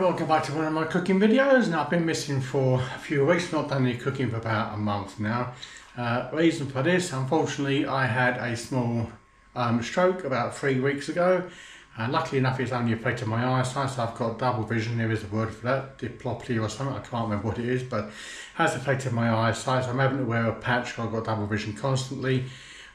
welcome back to one of my cooking videos. Now I've been missing for a few weeks, not done any cooking for about a month now. Reason for this, unfortunately I had a small stroke about 3 weeks ago. Luckily enough it's only affected my eyesight, so I've got double vision, there is a word for that, diplopia or something, I can't remember what it is, but it has affected my eyesight, so I'm having to wear a patch. I've got double vision constantly.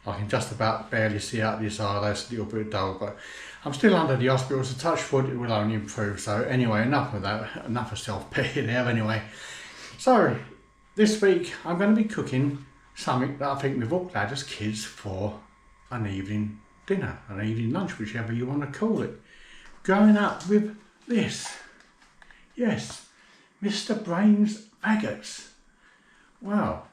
I can just about barely see out this eye, that's a little bit dull, but I'm still under the hospital, so touch wood, it will only improve. So anyway, enough of that, enough of self-pity there anyway. So this week I'm going to be cooking something that I think we've all had as kids for an evening dinner, an evening lunch, whichever you want to call it. Going up with this, yes, Mr. Brain's Faggots. Wow,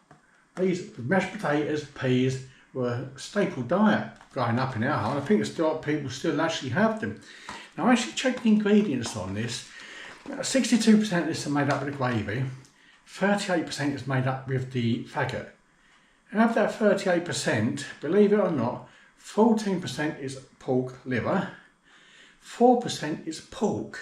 these mashed potatoes, peas, were a staple diet growing up in our home. I think people still actually have them. Now I actually checked the ingredients on this. 62% of this are made up with the gravy, 38% is made up with the faggot. And of that 38%, believe it or not, 14% is pork liver, 4% is pork.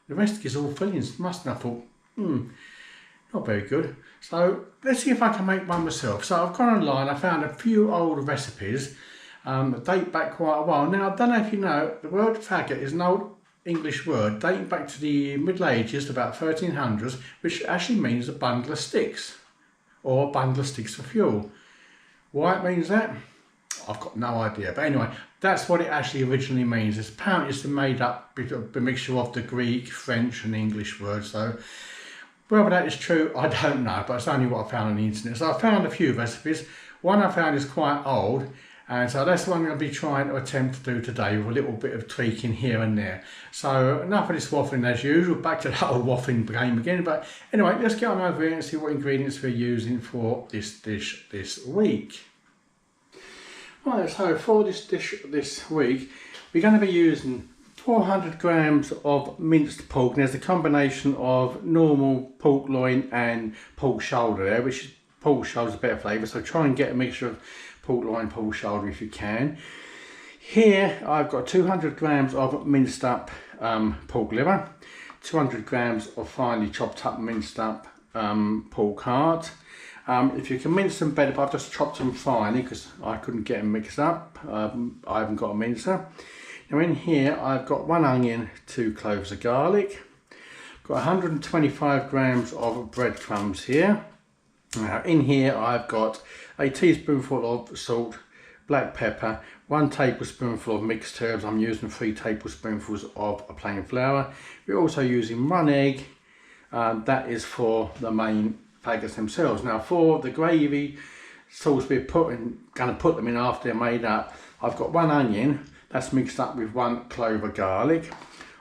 The rest is all fillings. Must have thought, not very good. So let's see if I can make one myself. So I've gone online, I found a few old recipes that date back quite a while. Now I don't know if you know, the word faggot is an old English word dating back to the Middle Ages, about 1300s, which actually means a bundle of sticks, or a bundle of sticks for fuel. Why it means that? I've got no idea, but anyway, that's what it actually originally means. It's apparently it's made up a mixture of the Greek, French and English words. So whether that is true, I don't know, but it's only what I found on the internet. So I found a few recipes. One I found is quite old, and so that's the one I'm going to be trying to attempt to do today with a little bit of tweaking here and there. So enough of this waffling as usual, back to that old waffling game again. But anyway, let's get on over here and see what ingredients we're using for this dish this week. Right, so for this dish this week, we're going to be using 400 grams of minced pork. And there's a combination of normal pork loin and pork shoulder there, which is, pork shoulder is a better flavour, so try and get a mixture of pork loin, pork shoulder if you can. Here I've got 200 grams of minced up pork liver, 200 grams of finely chopped up minced up pork heart. If you can mince them better, but I've just chopped them finely because I couldn't get them mixed up. I haven't got a mincer. Now in here I've got 1 onion, 2 cloves of garlic, got 125 grams of breadcrumbs here. Now in here I've got a teaspoonful of salt, black pepper, 1 tablespoonful of mixed herbs. I'm using 3 tablespoonfuls of a plain flour. We're also using 1 egg, that is for the main faggots themselves. Now for the gravy sauce we're going to put them in after they're made up, I've got 1 onion, that's mixed up with 1 clove of garlic.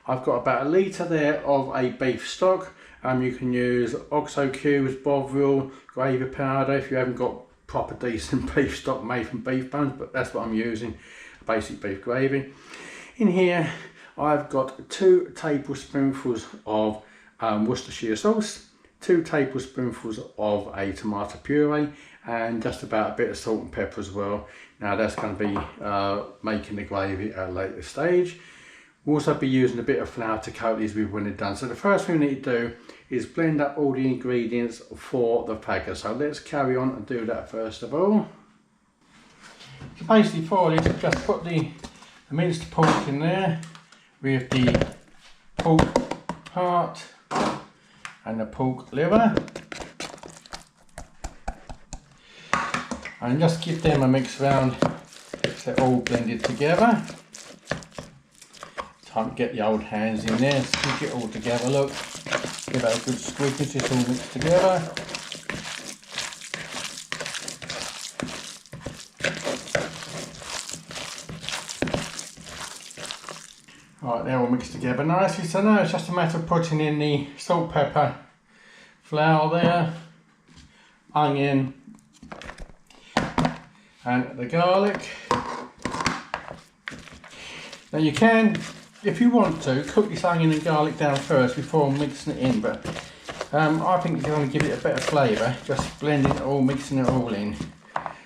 I've got about a litre there of a beef stock. You can use OXO cubes, Bovril, gravy powder if you haven't got proper decent beef stock made from beef bones, but that's what I'm using, basic beef gravy. In here I've got 2 tablespoonfuls of Worcestershire sauce, 2 tablespoonfuls of a tomato puree, and just about a bit of salt and pepper as well. Now that's going to be making the gravy at a later stage. We'll also be using a bit of flour to coat these with when they're done. So the first thing we need to do is blend up all the ingredients for the faggot. So let's carry on and do that first of all. So basically for this, just put the minced pork in there with the pork heart and the pork liver, and just give them a mix around so they're all blended together. Time to get the old hands in there, squeeze it all together, look, give that a good squeeze until it's all mixed together. Right, they're all mixed together nicely, so now it's just a matter of putting in the salt, pepper, flour there, onion and the garlic. Now you can, if you want to, cook this onion and garlic down first before mixing it in, but I think you're going to give it a better flavour, just blending it all, mixing it all in.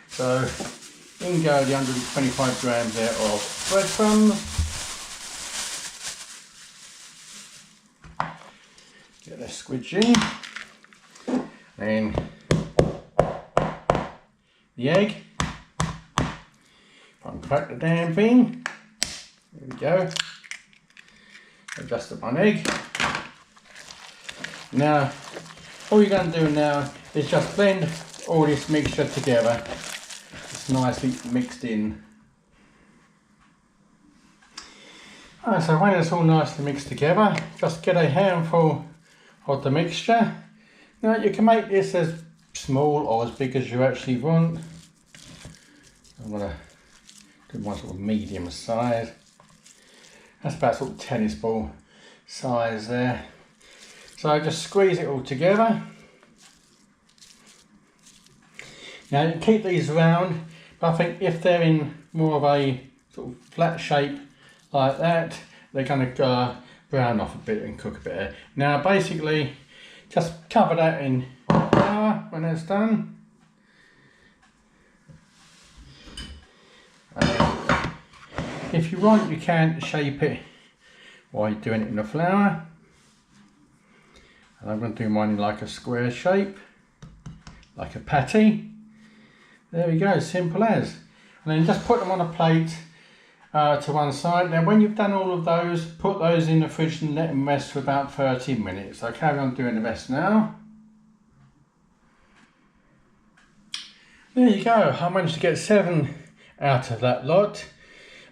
So in go the 125 grams there of breadcrumbs. squidgy. Then the egg. Crack the damn thing. There we go. Adjust up one egg. Now, all you're going to do now is just blend all this mixture together. It's nicely mixed in. Right, so when it's all nicely mixed together, just get a handful of the mixture. Now you can make this as small or as big as you actually want. I'm going to do one sort of medium size. That's about sort of tennis ball size there. So just squeeze it all together. Now you keep these round, but I think if they're in more of a sort of flat shape like that, they're going to go brown off a bit and cook a bit. Now basically, just cover that in flour when it's done. If you want, you can shape it while you're doing it in the flour. And I'm going to do mine in like a square shape, like a patty. There we go, simple as. And then just put them on a plate to one side. Now when you've done all of those, put those in the fridge and let them rest for about 30 minutes. I'll carry on doing the rest now. There you go, I managed to get 7 out of that lot.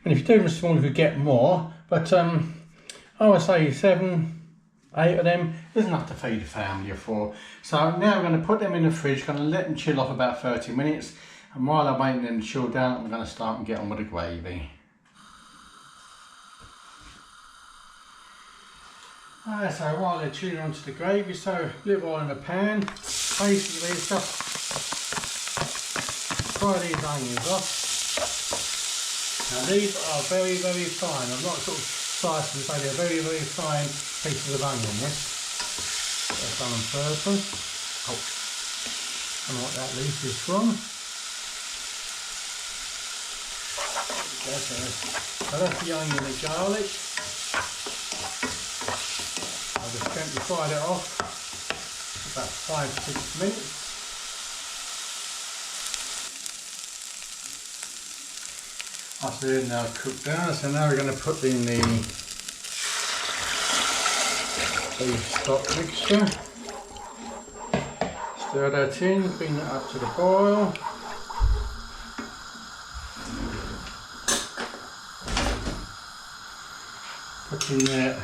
And if you do them small, you could get more. But I would say 7, 8 of them is enough to feed a family of 4. So now I'm going to put them in the fridge, going to let them chill off about 30 minutes. And while I'm waiting them to chill down, I'm going to start and get on with the gravy. Alright, so while they're chilling onto the gravy, so a little oil in the pan. Basically, it's just fry these onions off. Now these are very, very fine. I'm not sort of sliced them, so they're very, very fine pieces of onion, yes? That's done on purpose. Oh, I don't know what that leaf is from. So that's the onion and the garlic. I'll just gently fry that off for about 5 to 6 minutes. After they're now cooked down, so now we're going to put in the beef stock mixture. Stir that in, bring that up to the boil. Put in there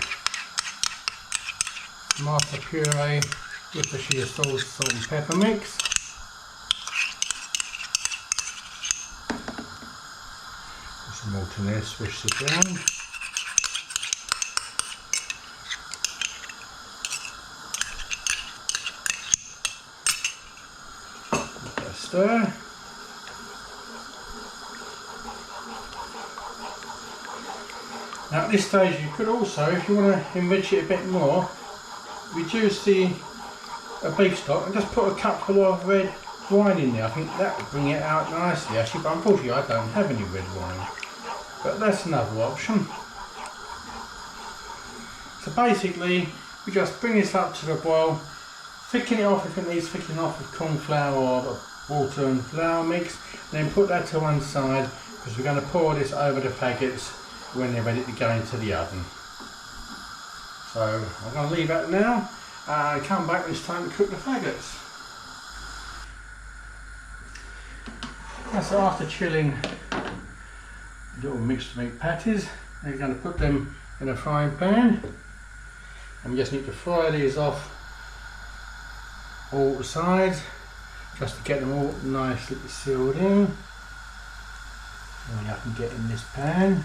tomato puree with the Worcestershire sauce, salt and pepper mix. Put some more in there, swish it down. Give that a stir. Now at this stage you could also, if you want to enrich it a bit more, reduce the beef stock and just put a cupful of red wine in there. I think that would bring it out nicely actually, but unfortunately I don't have any red wine. But that's another option. So basically we just bring this up to the boil, thicken it off if it needs thickening off with corn flour or water and flour mix, and then put that to one side because we're going to pour this over the faggots when they're ready to go into the oven. So I'm going to leave that now and come back when it's time to cook the faggots. So after chilling little mixed meat patties, we're going to put them in a frying pan, and we just need to fry these off all sides just to get them all nicely sealed in. And I can get in this pan.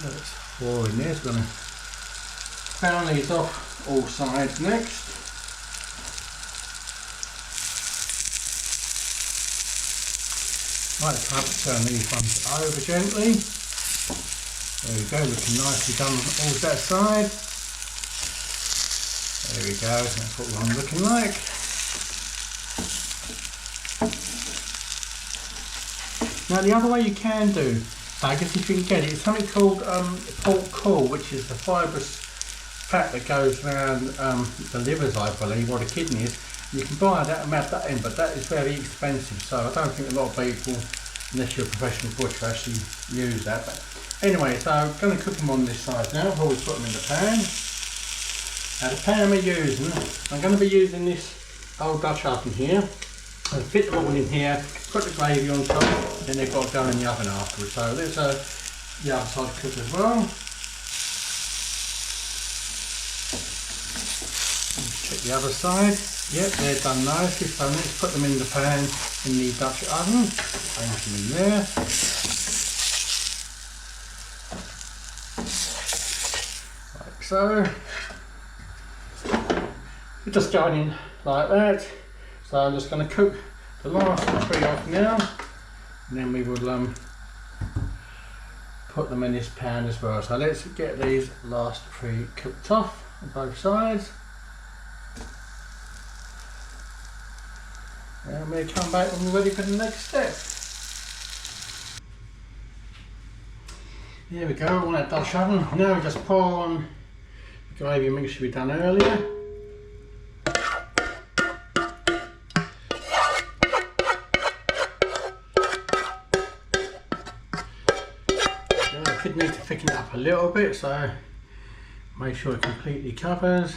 That's 4 in there, so I'm going to brown these off all sides next. Might have to turn these ones over gently. There we go, looking nicely done on all that side. There we go, that's what I'm looking like. Now the other way you can do faggots if you can get it. It's something called pork caul, which is the fibrous fat that goes around the livers, I believe, or the kidneys. You can buy that and add that in, but that is very expensive, so I don't think a lot of people, unless you're a professional butcher, actually use that. But anyway, so I'm going to cook them on this side now before we put them in the pan. Now the pan we're using, I'm going to be using this old Dutch oven here. I'll fit them all in here, put the gravy on top, then they've got to go in the oven afterwards. So let's the other side cook as well. Check the other side. Yep, they're done nicely. So let's put them in the pan in the Dutch oven. Arrange them in there. Like so. We're just going in like that. So I'm just going to cook the last three off now, and then we will put them in this pan as well. So let's get these last three cooked off on both sides. And we'll come back when we're ready for the next step. There we go, on that Dutch oven. Now we just pour on the gravy mixture we done earlier. I could need to thicken it up a little bit, so make sure it completely covers.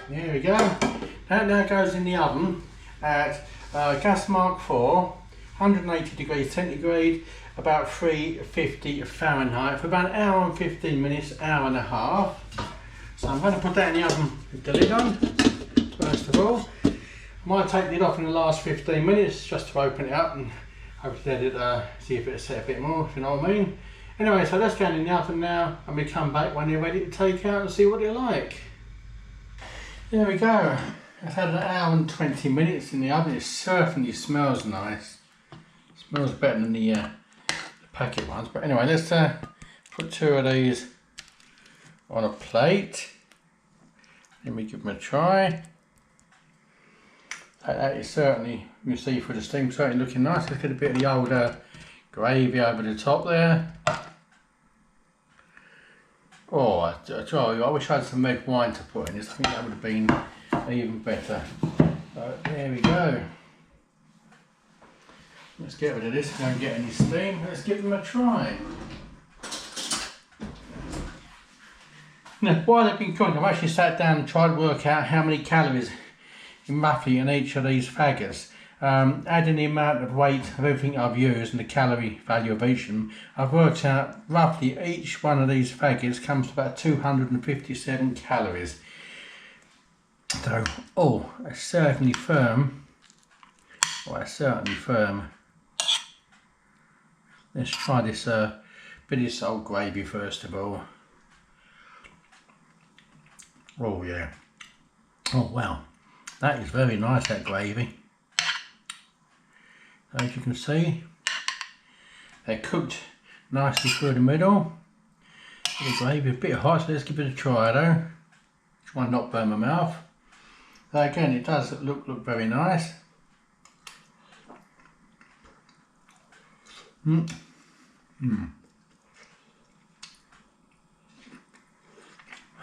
There we go. That now goes in the oven at gas mark 4, 180 degrees centigrade, about 350 Fahrenheit for about an hour and 15 minutes, hour and a half. So I'm going to put that in the oven with the lid on, first of all. I might take the lid off in the last 15 minutes just to open it up and hopefully let it see if it'll set a bit more, if you know what I mean. Anyway, so that's going in the oven now, and we come back when they're ready to take out and see what they're like. There we go. I've had an hour and 20 minutes in the oven. It certainly smells nice. It smells better than the packet ones. But anyway, let's put two of these on a plate. Let me give them a try. That is certainly, you can see through the steam, certainly looking nice. Let's get a bit of the old gravy over the top there. Oh, I wish I had some red wine to put in this. I think that would have been even better. So there we go. Let's get rid of this, don't get any steam. Let's give them a try. Now, while they've been cooking, I've actually sat down and tried to work out how many calories roughly in each of these faggots. Adding the amount of weight of everything I've used and the calorie value of each of them, I've worked out roughly each one of these faggots comes to about 257 calories. So, oh, that's certainly firm. Oh, that's certainly firm. Let's try this bit of this old gravy first of all. Oh yeah. Oh wow. That is very nice, that gravy. As you can see, they're cooked nicely through the middle. The gravy is a bit hot, so let's give it a try though. Try and not burn my mouth. So again, it does look very nice. A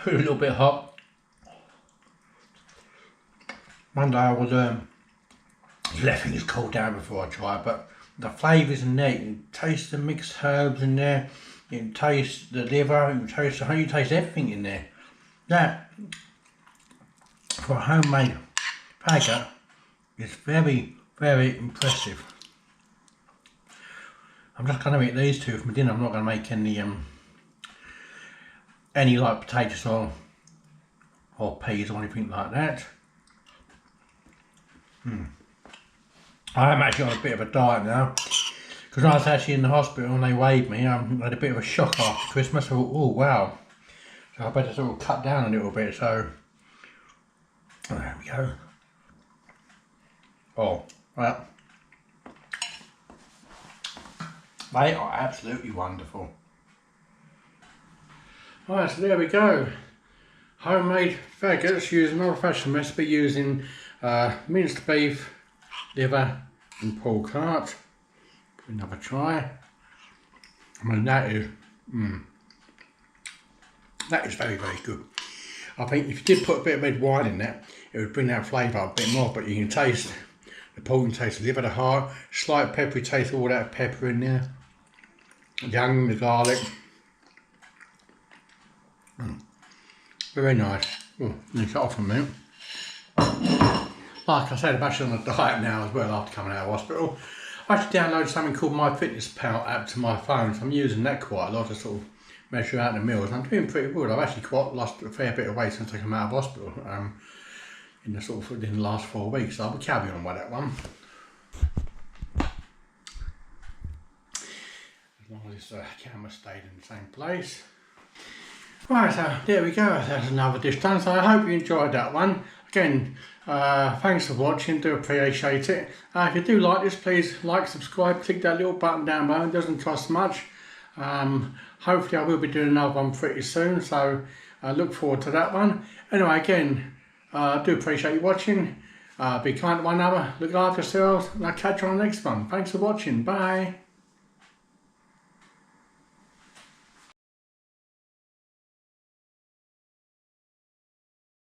little bit hot. One day I was let things cool down before I try it, but the flavours in there, you can taste the mixed herbs in there, you can taste the liver, you can taste the honey, you taste everything in there. That, for a homemade faggot, is very, very impressive. I'm just going to eat these two for my dinner. I'm not going to make any like potatoes or peas or anything like that. I am actually on a bit of a diet now, because I was actually in the hospital and they weighed me. I had a bit of a shock after Christmas. I thought, oh wow, so I better sort of cut down a little bit. So there we go. Oh well, they are absolutely wonderful. Alright, so there we go. Homemade faggots using an old-fashioned recipe using minced beef, liver and pork heart. Another try. I mean, that is very, very good. I think if you did put a bit of red wine in that, it would bring that flavour a bit more, but you can taste the pork, and taste the liver, the heart, slight peppery taste, all that pepper in there. The onion, the garlic. Very nice. Oh, let me cut off a minute. Like I said, I'm actually on a diet now as well after coming out of hospital. I actually downloaded something called MyFitnessPal app to my phone, so I'm using that quite a lot to sort of measure out the meals. And I'm doing pretty good. I've actually quite lost a fair bit of weight since I came out of hospital in the last 4 weeks. So I'll be carrying on with that one. As long as the camera stayed in the same place. Right, so there we go, that's another dish done, so I hope you enjoyed that one. Again, thanks for watching, do appreciate it. If you do like this, please like, subscribe, click that little button down below, it doesn't cost much. Hopefully I will be doing another one pretty soon, so I look forward to that one. Anyway, again, do appreciate you watching, be kind to one another, look after yourselves, and I'll catch you on the next one. Thanks for watching, bye.